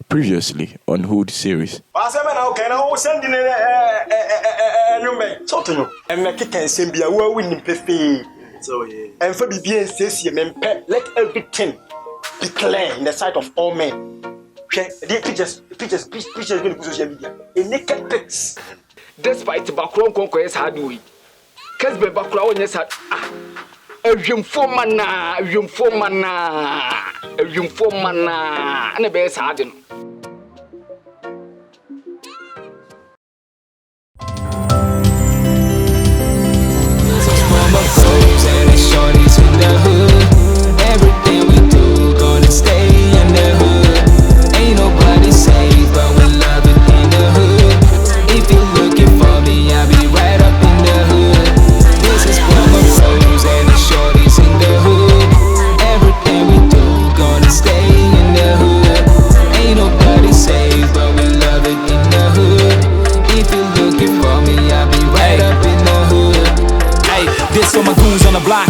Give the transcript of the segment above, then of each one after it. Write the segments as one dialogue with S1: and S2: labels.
S1: Previously on Hood series.
S2: And for BBN says, let everything be clear in the sight of all men. The pictures going to social media. A naked pics.
S3: Despite background conquest hard way. Casby background, yes, a young foreman, and a bear's harden.
S4: Shorties in the hood, everything we do gonna stay in the hood. Ain't nobody safe, but we love it in the hood. If you're looking for me, I'll be right up in the hood. This is for my bros and the shorties in the hood. Everything we do gonna stay in the hood. Ain't nobody safe, but we love it in the hood. If you're looking for me, I'll be right up in the hood. Hey, this for my goons on the block.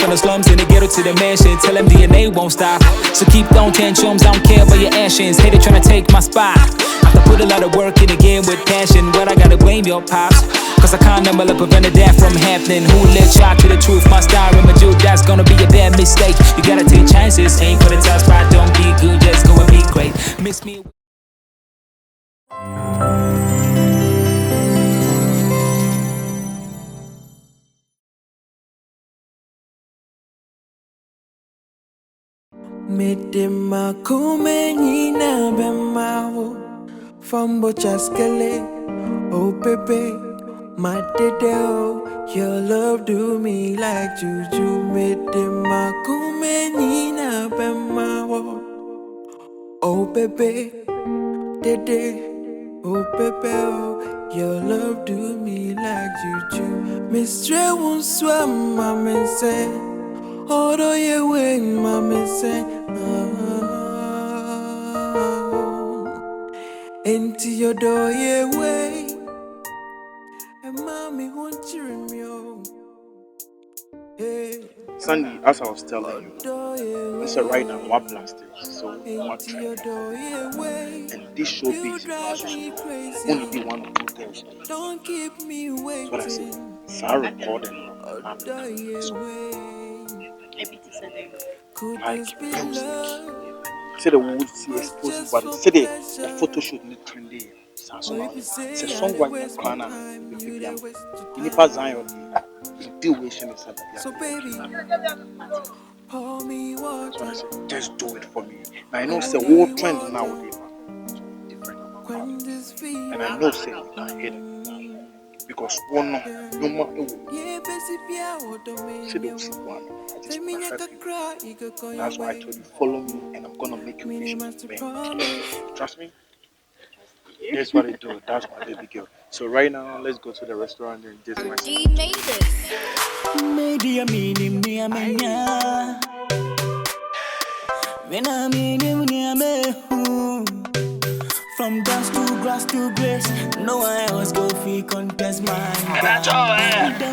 S4: From the slums in the ghetto to the mansion, tell them DNA won't stop. So keep throwing tantrums, I don't care about your actions. Hey, they tryna take my spot. I have to put a lot of work in again with passion, but I gotta blame your pops. Cause I can't number to prevent that from happening. Who let y'all to the truth? My star in my jewel, that's gonna be a bad mistake. You gotta take chances, ain't for the top spot, don't be good, just go and be great. Miss me.
S5: Medema kumeni na bemawo Fambo chaskele Oh baby My dede oh Your love do me like juju Medema kumeni na bemawo Oh baby Dede Oh baby oh Your love do me like juju Mistre won't swim mama say Oro ye wing mama say into your door, yeah, way. And mommy won't cheer me on. Hey.
S6: Sandy, as I was telling you, it's a right now one plastic, so one try. And this show base only be one or two things.
S5: Don't keep me waiting.
S6: That's what I said. So I recorded say the wood see exposed, but say the photo shoot need trendy. It's a song right now, Kana. In the past, Zion, the wishing is that.
S5: So baby, pour me water.
S6: So I said, just do it for me. Now I know it's a whole trend nowadays, different. And I know say I hate it because one no matter what, say the one. That's why I told you, follow me and I'm gonna make you vision. Trust me? That's what I do. That's my baby girl. So right now, let's go to the restaurant and just my
S4: From dance to grass to grace, no one else go free contest mine.
S7: And I told her,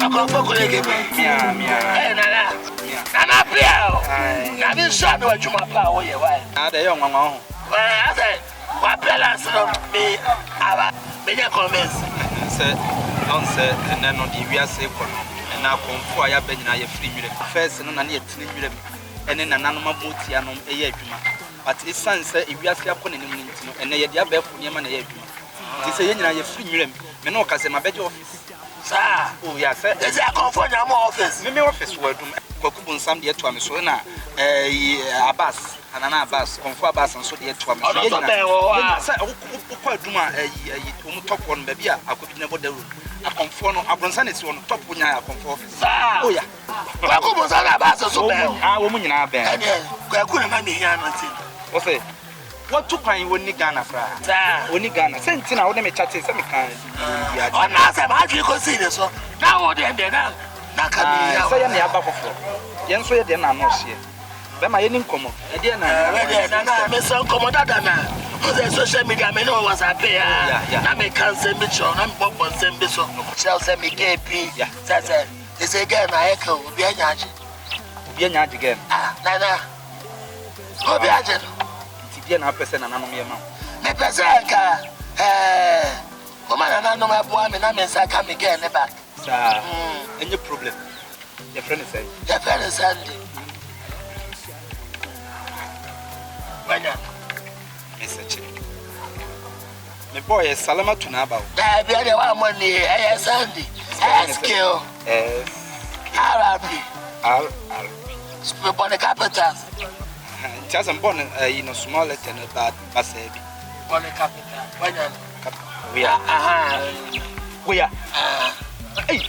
S7: I come for colleague. Hey, Nana. Nana, Pio. I've been shot with you, my power. Why?
S6: the young one.
S7: Well, I said, what balance on me? I've been a comments.
S6: Don't say, and then on the we are safe. And now come for your bed and I free you. First, and then I and then an animal booty and a year. But his son said, if you are upon an and they are back from your money. He said, you're free, Menoka, my bed office.
S7: Sir,
S6: oh, yes, sir.
S7: There's a comfort in my office.
S6: Maybe office word Kokubun some dear to a Missona, a bus, and an abbas, confer bus, and so dear to a Missona. Top one, baby, I could never do. A conform, a bronson is on top when I conform. Oh, yeah.
S7: Kokubun Sabas, so
S6: I woman in our bed.
S7: I couldn't mind here.
S6: What's it? What took I when Ghana fra? When Ghana sent in our name chatting some kind.
S7: I'm not a match you consider so. Now, then, now can be.
S6: Say, I'm the above. Yes, we then are not here. Then my income. Again,
S7: Miss Uncomodana. The social media, I know was a pair. I may cancel me, I'm Bob on Sam Bishop. Shall send me KP. That's it. This again, I echo. Be a yard.
S6: Be a yard again.
S7: Nana. Oh, be a
S6: dear na person and anom yema.
S7: Me pesanka mama na no ma boa me na me sa come again back.
S6: Sir, any problem? Your friend is saying.
S7: Your friend is Sandy. Wanya.
S6: Message. My boy is Salama to Naba.
S7: I be the one money. I Sandy. Skill. RRP. Speak on the capital.
S6: It hasn't born in a small letter about Basabi.
S7: On the capital. Wanya.
S6: We are. Hey,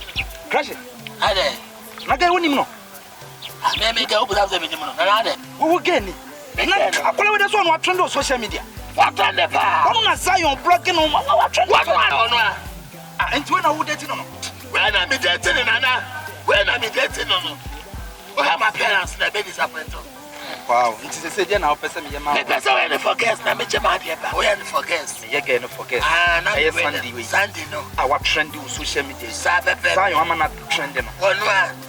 S6: crash it.
S7: I did.
S6: Not there, no.
S7: I may go without the minimum.
S6: We will get it. I call it as one what trend on social media.
S7: What on the bar?
S6: I'm not saying blocking on what trend.
S7: What on?
S6: And when I would date no.
S7: When I'm dating, Nana. When I'm dating, no. We have my parents, they be disappointed.
S6: Wow, it is a say now, person, your mouth.
S7: That's all I forget. I make your mouth here. We have to forget.
S6: You again, forget.
S7: I
S6: Sunday,
S7: Sunday, no.
S6: Our trend on social media.
S7: Sabe,
S6: I'm not trending.
S7: One,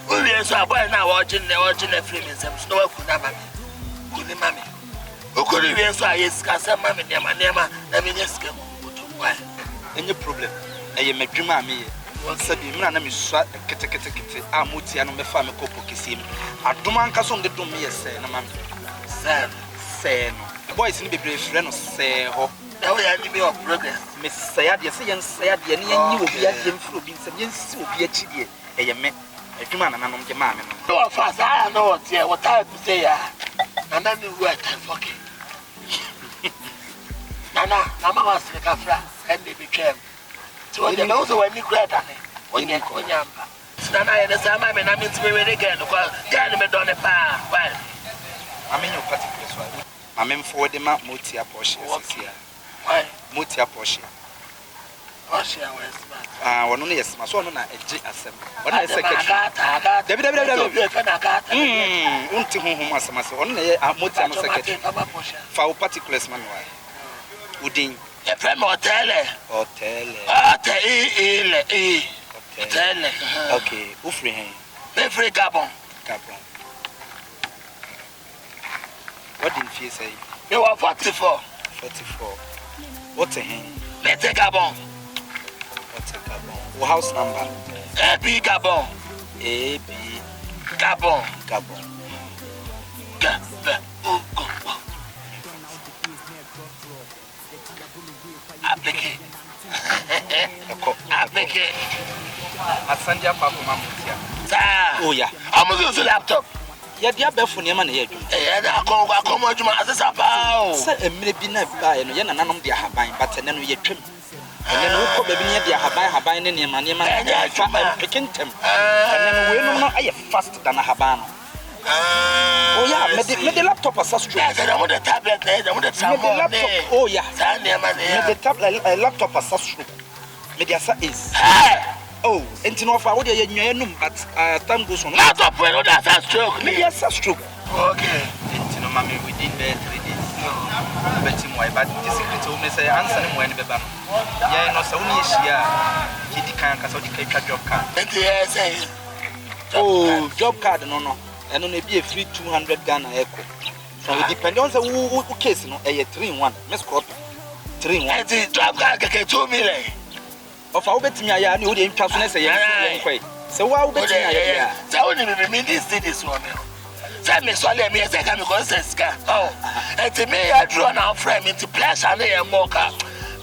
S7: we are so boy now watching the film in some snow. Good mammy. Who could you so I ask some mammy near my name? Let me just go. Why?
S6: Any problem? I am a dreamer. Me. Once a man, I'm shot a kitty. I'm Mutiano, my family copokisim. I do man cast on the doom, yes, say, no, man. Say, the boys in the brave friend say, hope.
S7: Now we are in the progress.
S6: Miss Sayad, yes, and Sayad, and you will be at him through being some yes, will be a chidi. A man, a human, and I'm your man.
S7: No, fast, I know what I have to say. And then you work fucking. Nana, Mama was the Cafra, and they became. So you know, when you grab it, when you're Konyamba. Nana, and the summer, and I mean to be ready again, because get me down the power. Well,
S6: I'm in your particular one. I'm in for the map, Mutia Porsche.
S7: Why?
S6: Mutia Porsche.
S7: Porsche,
S6: one only yes, my son, a G assembly. What I say, for particulars, man. Wooding,
S7: a friend hotel.
S6: Okay, Ufri,
S7: every Gabon.
S6: What did you say?
S7: You are 44.
S6: 44. What's a hand?
S7: Let's take Gabon.
S6: What's a Gabon? What house number?
S7: AB Gabon.
S6: AB
S7: Gabon.
S6: Gabon.
S7: Applique.
S6: Sandia Papa Mamutia. Oh, yeah.
S7: I'm going to use the laptop.
S6: Yeah, dear Beffunia man here.
S7: I come on to my about.
S6: Say, maybe not buy and you're none of their habine, but then we trim. And then we probably near their habine in your money, man. I picking them. And then we're not faster than a habano. Oh, yeah, made the laptop a substrate.
S7: I want a tablet, I want a tablet.
S6: Oh, yeah, the tablet, a laptop a substrate. Media is. Oh, and to know if I would but time goes on.
S7: Laptop, well, that's a stroke.
S6: Maybe a stroke.
S7: Okay.
S6: You know, Mammy, we did 3 days. Bet him why, but the secret told me say answer him when the baby. Yeah, no, so only he can't cast job card. Oh, job card, no. And only be a free 200 Ghana echo. So it depends on the who case, no, a 3-1. Miss Kofi. 3-1.
S7: Job card, 2 million.
S6: Of our betting, I knew the impressiveness. So, why bet I?
S7: So, only this this one. Tell me, so let me say, I'm going to say, oh, and to me, I drew an out frame into pleasure and mocha.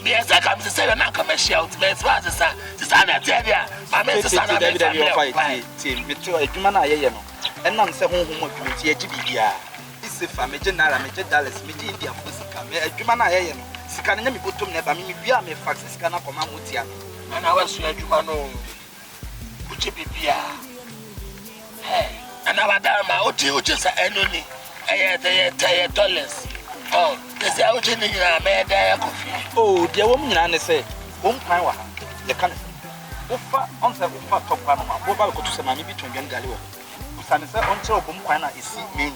S7: Me as I come to say, I'm not commercial to make what to say. I tell you, my mental son of a fight team, with 2 human, and none say home with GBDR. This is a major Dallas, Midi India, a human, Scan me put to never me, we are me faxes cannot come out with you. And I was your Jumano, which be Pia. Hey, and our dama, which is an enemy. I had $10. Oh, there's out in the Kofi. Oh, dear woman, I say, one power, the cannon. Ufa, on the Ufa top panama, what about to say, maybe between Galileo. Sansa on top of Mquana is me.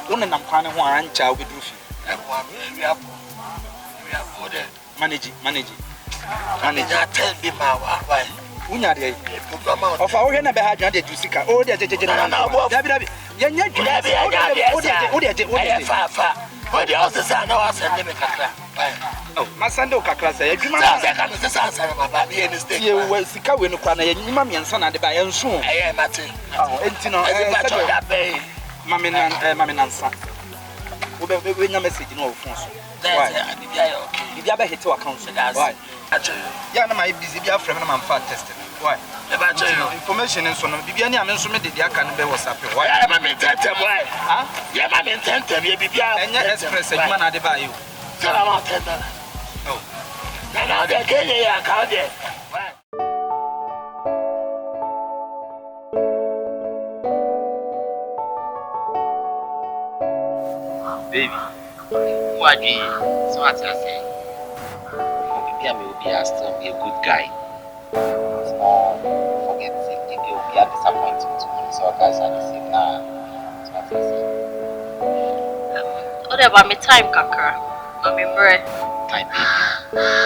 S7: One and I'm planning one child with Rufi. Manage. Tell me my wife. Of our never had your Jessica. Oh, there's a general. What the house is I know I send them a kakra.
S6: Oh, my son do kakra say you man
S7: I can't say answer my baby in the state.
S6: you will sika we no kwana you mama me nsa na de ba ye nso.
S7: Eh Martin.
S6: Oh, enti no mama nansa. We nya message no phone so. Why? Bibia be hit account so that's why. Yeah, na my busy bia frame na man fa test. Why? Information nso no bibia ni ame nso me de dia kan be WhatsApp. Why?
S7: Yeah, mama tentem why?
S6: Huh?
S7: Yeah, mama tentem ye bibia.
S6: Enya express adwuma na de ba you.
S7: Tell am $10.
S6: Oh.
S7: Na de kenye ya ka de.
S8: Baby, who are you? So what I say? Maybe I will be still be a good guy. Forget it. If you will be disappointed to me, so guys are the same now. So what I say?
S9: What about me time, Kakra? I'm in bread.
S8: Time, baby.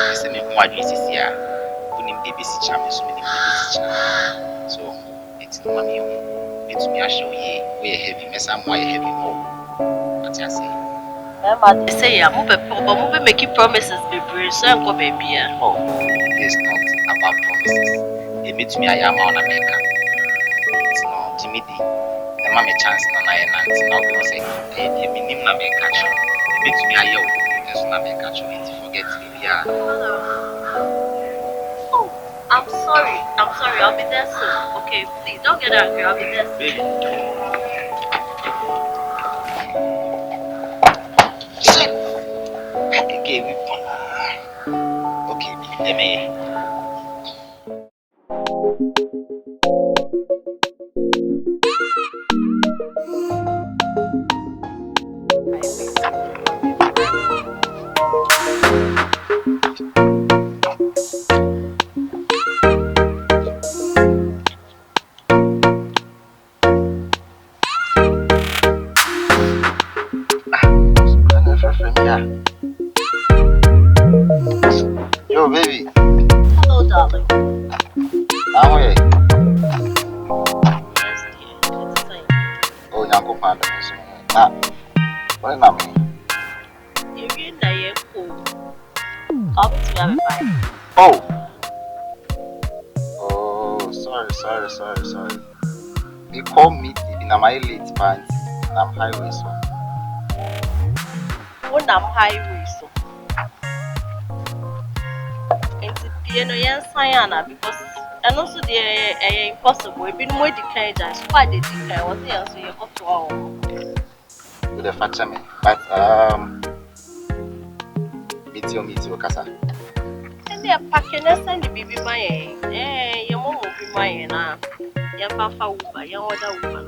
S8: You say me who are you? This year, who need baby si cham, so many baby si cham. So it's no money. It's me. I show you we heavy. Me some why heavy more. What I say?
S9: They say yeah, move making promises, baby. So I'm go baby.
S8: Oh, it's not about promises. It means me I am on America. It's not Jimmy D. The mommy chance na na and now go say eh minimum na make catch. It means me I yo. There's na make catch. It forget me yeah.
S9: Oh, I'm sorry. I'll be there soon. Okay, please don't get angry. I'll be there soon.
S8: Okay, let me. Yo, baby.
S9: Hello, darling.
S8: How are you?
S9: Yes, dear. It's fine.
S8: Oh, Yanko Panda. What is that mean?
S9: You're in there, cool. I'll be to have a fine.
S8: Oh. Oh, sorry. They call me in my late pants and I'm highway so.
S9: When I'm highway, so. And the piano, yes, Sayana, because and also the impossible. It's been more declined than quite the decline. What else you got to all?
S8: With the factor me, but meet you, Casa.
S9: And they are packing us and the baby my your mom will be mine now. Your papa Uber, your other woman.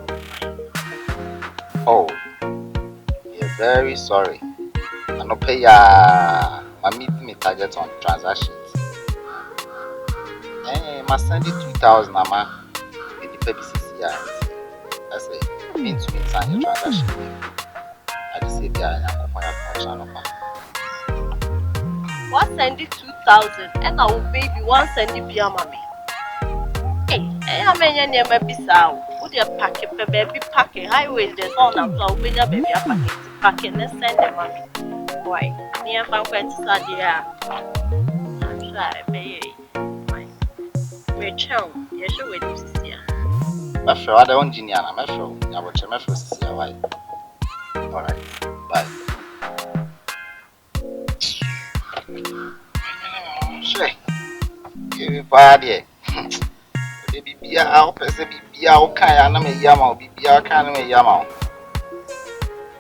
S8: Oh, we're very sorry. I no pay my meet target on transactions. Must send it 2,000 ama with the purposes here. That's it. Means to sign your transaction. I just say there I am going to
S9: What send it 2,000 and I will baby one send it via mommy. Hey, I mean, you never be sound. Would you pack it, baby packing highways? There's all now, so when your baby are packing, let's send them mommy. Why? Near my friends are there. I'm sure, baby. Chum, yes, you will see.
S8: I'm sure I don't engineer. I'm sure I will check my first see why. Alright, bye. Sure. Give me party. Baby, be out, person be out, kind of me yama, be out, kind of me yama.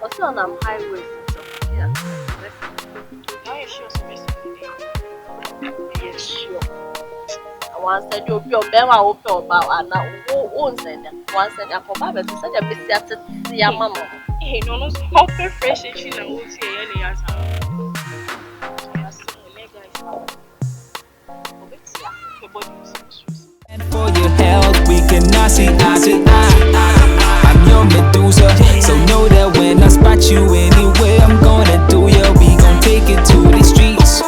S9: What's on highway? Yeah. Yes, sure. Once said you'll be a bear open about and now won't send them. Once said, I come back to send a bit to see your mamma.
S10: Hey, no, no, how fresh and she knows any answer.
S4: And for your health, we cannot see eye to eye. I'm your Medusa, so know that when I spot you anywhere, I'm gonna do ya. We gon' take it to the streets.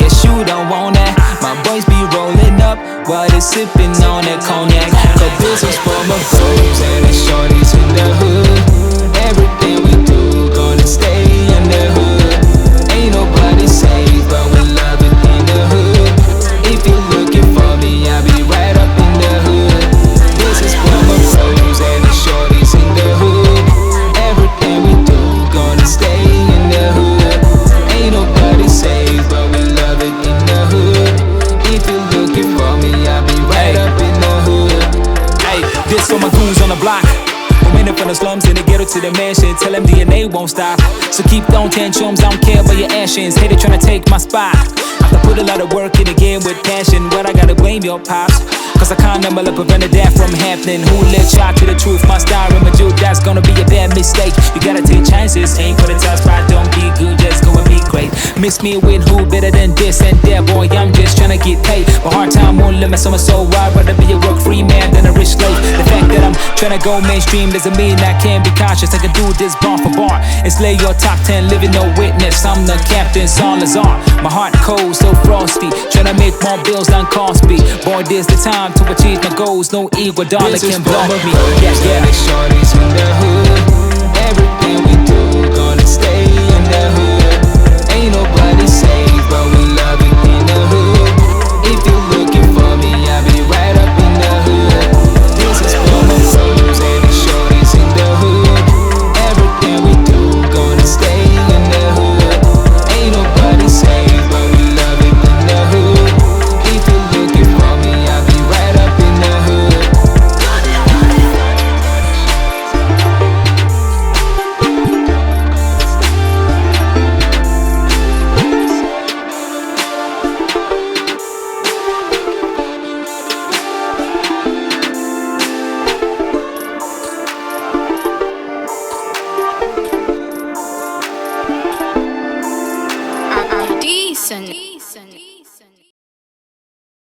S4: Guess you don't want that. My boys be rolling up while they sipping on that cognac. But this is for my bros and the shorties in the hood. Everything we do gonna stay in the to the mansion, tell them DNA won't stop. So keep throwing tantrums, I don't care about your actions. Hater tryna take my spot. I put a lot of work in the game with passion, but I gotta blame your pops. Cause I can't number to prevent that from happening. Who let y'all to the truth? My star in my jewel, that's gonna be a bad mistake. You gotta take chances, aim for the top spot, don't be good, just go and be great. Mix me with who better than this and that, boy, I'm just tryna get paid. But hard time won't limit, so I'm so wide, rather be a work-free man than a rich slave. The fact that I'm tryna go mainstream doesn't mean I can't be cautious. I can do this bar for bar and slay your top 10, living no witness. I'm the captain, Salazar. My heart cold, so frosty, tryna make more bills than Cosby. Boy, this the time to achieve my goals. No ego, darling, can blow me. Yeah. Shorties in the hood. Everything we do gonna stay in the hood. Ain't nobody safe, but we love it in the hood. If you're looking for me, I'll be right up in the hood. This is for my bros and the shorties in the hood. Everything we do gonna stay in the hood. Ain't nobody safe, but we love it in the hood. If you're looking for me, I'll be right up in the hood.
S11: I'm decent.